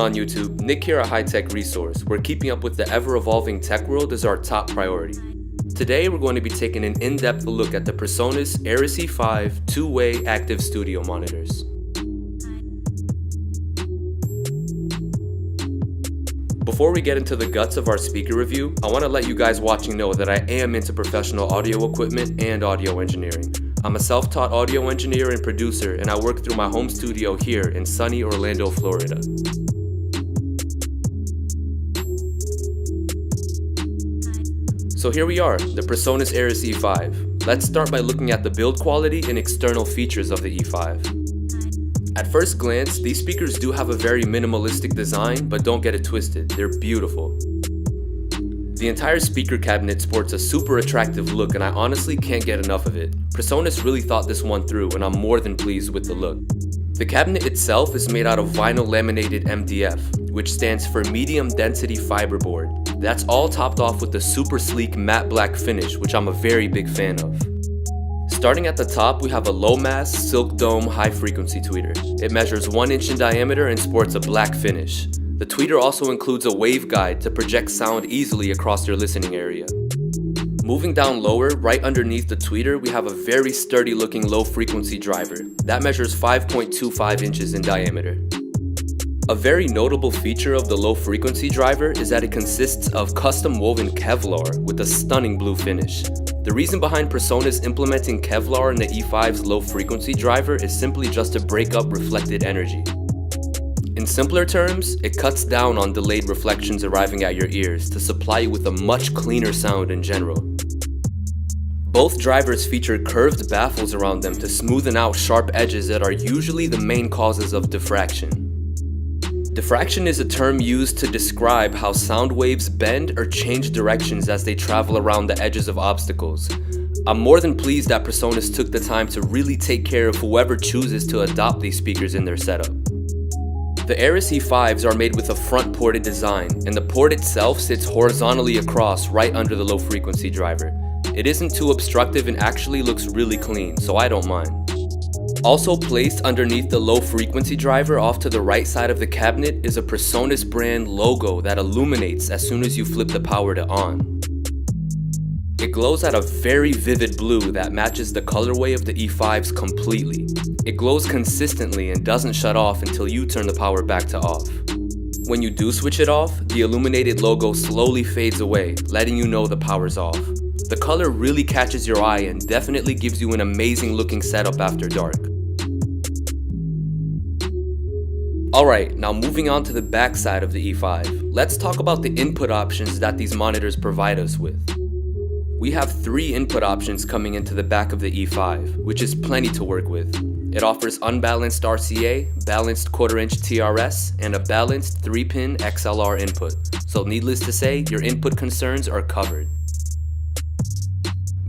on YouTube, Nick here at High Tech Resource, where keeping up with the ever-evolving tech world is our top priority. Today we're going to be taking an in-depth look at the Presonus Eris E5 two-way active studio monitors. Before we get into the guts of our speaker review, I want to let you guys watching know that I am into professional audio equipment and audio engineering. I'm a self-taught audio engineer and producer, and I work through my home studio here in sunny Orlando, Florida. So here we are, the Presonus Eris E5. Let's start by looking at the build quality and external features of the E5. At first glance, these speakers do have a very minimalistic design, but don't get it twisted, they're beautiful. The entire speaker cabinet sports a super attractive look, and I honestly can't get enough of it. Presonus really thought this one through, and I'm more than pleased with the look. The cabinet itself is made out of vinyl laminated MDF, which stands for medium density fiberboard. That's all topped off with the super sleek matte black finish, which I'm a very big fan of. Starting at the top, we have a low mass silk dome high frequency tweeter. It measures 1 inch in diameter and sports a black finish. The tweeter also includes a waveguide to project sound easily across your listening area. Moving down lower, right underneath the tweeter, we have a very sturdy looking low frequency driver. That measures 5.25 inches in diameter. A very notable feature of the low frequency driver is that it consists of custom woven Kevlar with a stunning blue finish. The reason behind Presonus implementing Kevlar in the E5's low frequency driver is simply just to break up reflected energy. In simpler terms, it cuts down on delayed reflections arriving at your ears to supply you with a much cleaner sound in general. Both drivers feature curved baffles around them to smoothen out sharp edges that are usually the main causes of diffraction. Diffraction is a term used to describe how sound waves bend or change directions as they travel around the edges of obstacles. I'm more than pleased that Presonus took the time to really take care of whoever chooses to adopt these speakers in their setup. The Eris E5s are made with a front-ported design, and the port itself sits horizontally across right under the low-frequency driver. It isn't too obstructive and actually looks really clean, so I don't mind. Also placed underneath the low-frequency driver off to the right side of the cabinet is a Presonus brand logo that illuminates as soon as you flip the power to on. It glows at a very vivid blue that matches the colorway of the E5s completely. It glows consistently and doesn't shut off until you turn the power back to off. When you do switch it off, the illuminated logo slowly fades away, letting you know the power's off. The color really catches your eye and definitely gives you an amazing looking setup after dark. Alright, now moving on to the back side of the E5, let's talk about the input options that these monitors provide us with. We have 3 input options coming into the back of the E5, which is plenty to work with. It offers unbalanced RCA, balanced 1/4 inch TRS, and a balanced 3-pin XLR input. So needless to say, your input concerns are covered.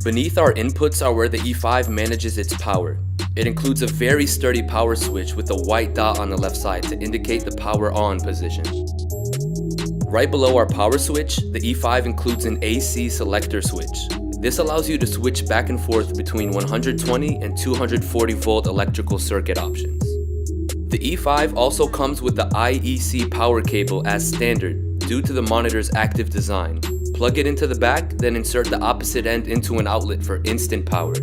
Beneath our inputs are where the E5 manages its power. It includes a very sturdy power switch with a white dot on the left side to indicate the power on position. Right below our power switch, the E5 includes an AC selector switch. This allows you to switch back and forth between 120 and 240 volt electrical circuit options. The E5 also comes with the IEC power cable as standard due to the monitor's active design. Plug it into the back, then insert the opposite end into an outlet for instant power.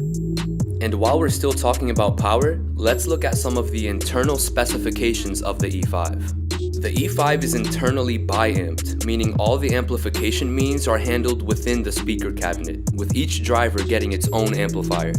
And while we're still talking about power, let's look at some of the internal specifications of the E5. The E5 is internally bi-amped, meaning all the amplification means are handled within the speaker cabinet, with each driver getting its own amplifier.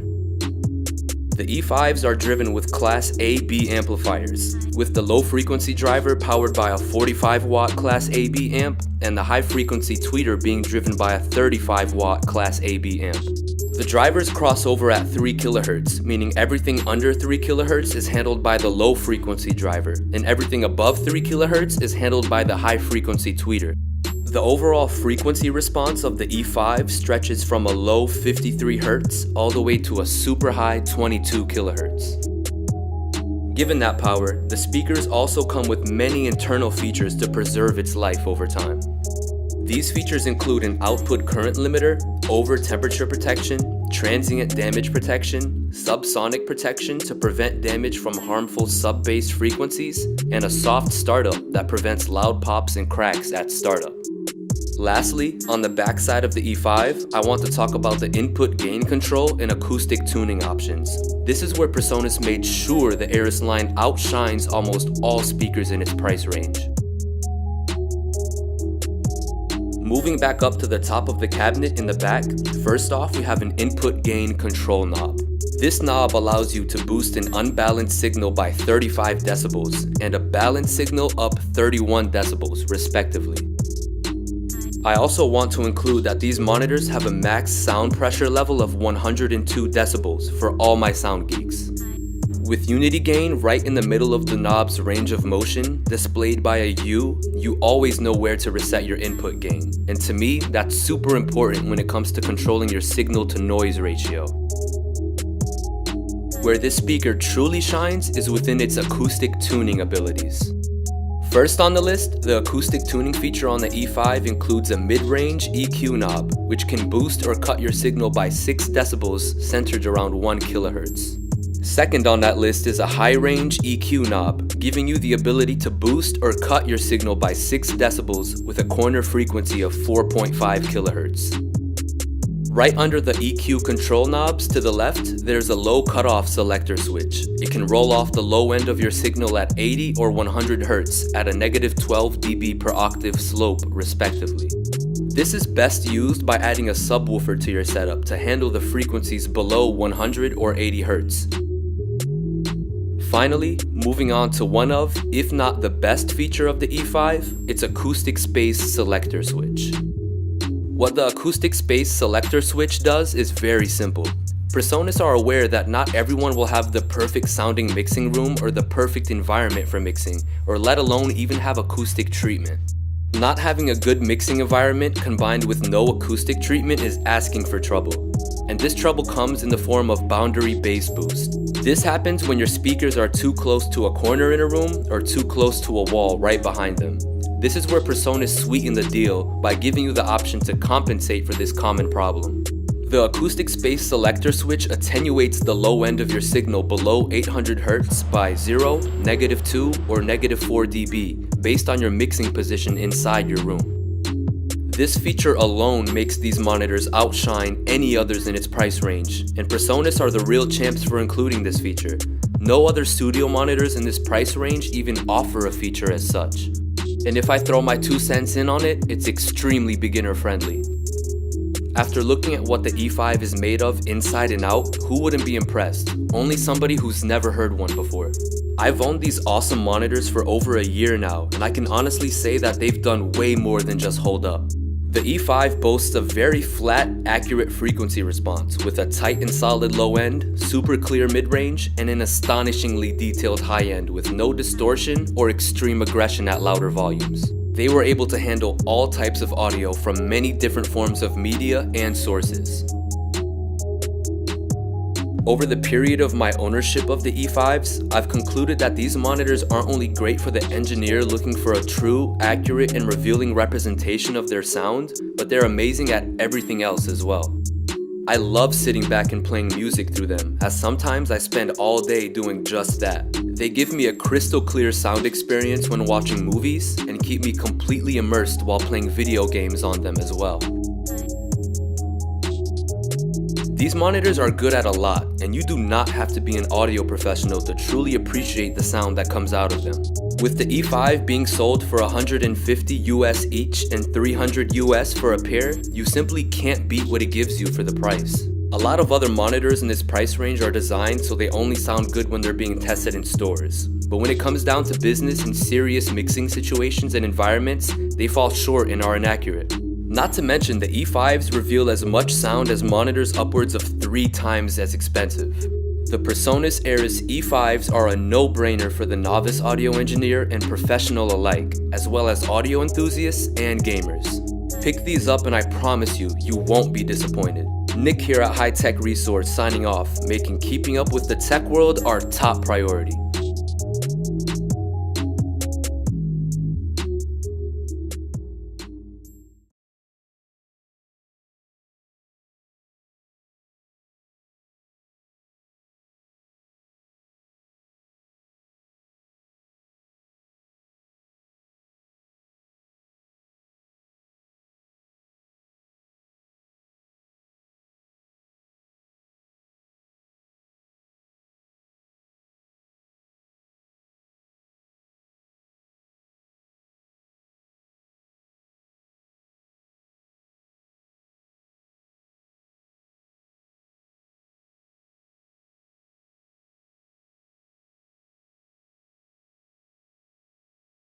The E5s are driven with Class AB amplifiers, with the low frequency driver powered by a 45 watt Class AB amp and the high frequency tweeter being driven by a 35 watt Class AB amp. The drivers cross over at 3 kHz, meaning everything under 3 kHz is handled by the low frequency driver, and everything above 3 kHz is handled by the high frequency tweeter. The overall frequency response of the E5 stretches from a low 53 Hz all the way to a super high 22 kHz. Given that power, the speakers also come with many internal features to preserve its life over time. These features include an output current limiter, over temperature protection, transient damage protection, subsonic protection to prevent damage from harmful sub-bass frequencies, and a soft startup that prevents loud pops and cracks at startup. Lastly, on the backside of the E5, I want to talk about the input gain control and acoustic tuning options. This is where Presonus made sure the Eris line outshines almost all speakers in its price range. Moving back up to the top of the cabinet in the back, first off we have an input gain control knob. This knob allows you to boost an unbalanced signal by 35 decibels and a balanced signal up 31 decibels respectively. I also want to include that these monitors have a max sound pressure level of 102 decibels for all my sound geeks. With unity gain right in the middle of the knob's range of motion, displayed by a U, you always know where to reset your input gain. And to me, that's super important when it comes to controlling your signal to noise ratio. Where this speaker truly shines is within its acoustic tuning abilities. First on the list, the acoustic tuning feature on the E5 includes a mid-range EQ knob, which can boost or cut your signal by 6 decibels centered around 1 kHz. Second on that list is a high-range EQ knob, giving you the ability to boost or cut your signal by 6 decibels with a corner frequency of 4.5 kHz. Right under the EQ control knobs to the left, there's a low cutoff selector switch. It can roll off the low end of your signal at 80 or 100 Hz at a -12 dB per octave slope respectively. This is best used by adding a subwoofer to your setup to handle the frequencies below 100 or 80 Hz. Finally, moving on to one of, if not the best feature of the E5, its acoustic space selector switch. What the acoustic space selector switch does is very simple. Presonus are aware that not everyone will have the perfect sounding mixing room or the perfect environment for mixing, or let alone even have acoustic treatment. Not having a good mixing environment combined with no acoustic treatment is asking for trouble. And this trouble comes in the form of boundary bass boost. This happens when your speakers are too close to a corner in a room or too close to a wall right behind them. This is where Presonus sweeten the deal by giving you the option to compensate for this common problem. The acoustic space selector switch attenuates the low end of your signal below 800 Hz by 0, -2, or -4 dB based on your mixing position inside your room. This feature alone makes these monitors outshine any others in its price range, and Presonus are the real champs for including this feature. No other studio monitors in this price range even offer a feature as such. And if I throw my 2 cents in on it, it's extremely beginner friendly. After looking at what the E5 is made of inside and out, who wouldn't be impressed? Only somebody who's never heard one before. I've owned these awesome monitors for over a year now, and I can honestly say that they've done way more than just hold up. The E5 boasts a very flat, accurate frequency response with a tight and solid low end, super clear mid-range, and an astonishingly detailed high end with no distortion or extreme aggression at louder volumes. They were able to handle all types of audio from many different forms of media and sources. Over the period of my ownership of the E5s, I've concluded that these monitors aren't only great for the engineer looking for a true, accurate, and revealing representation of their sound, but they're amazing at everything else as well. I love sitting back and playing music through them, as sometimes I spend all day doing just that. They give me a crystal clear sound experience when watching movies, and keep me completely immersed while playing video games on them as well. These monitors are good at a lot, and you do not have to be an audio professional to truly appreciate the sound that comes out of them. With the E5 being sold for $150 US each and $300 US for a pair, you simply can't beat what it gives you for the price. A lot of other monitors in this price range are designed so they only sound good when they're being tested in stores. But when it comes down to business and serious mixing situations and environments, they fall short and are inaccurate. Not to mention, the E5s reveal as much sound as monitors upwards of 3 times as expensive. The Presonus Eris E5s are a no-brainer for the novice audio engineer and professional alike, as well as audio enthusiasts and gamers. Pick these up and I promise you, you won't be disappointed. Nick here at High Tech Resource signing off, making keeping up with the tech world our top priority.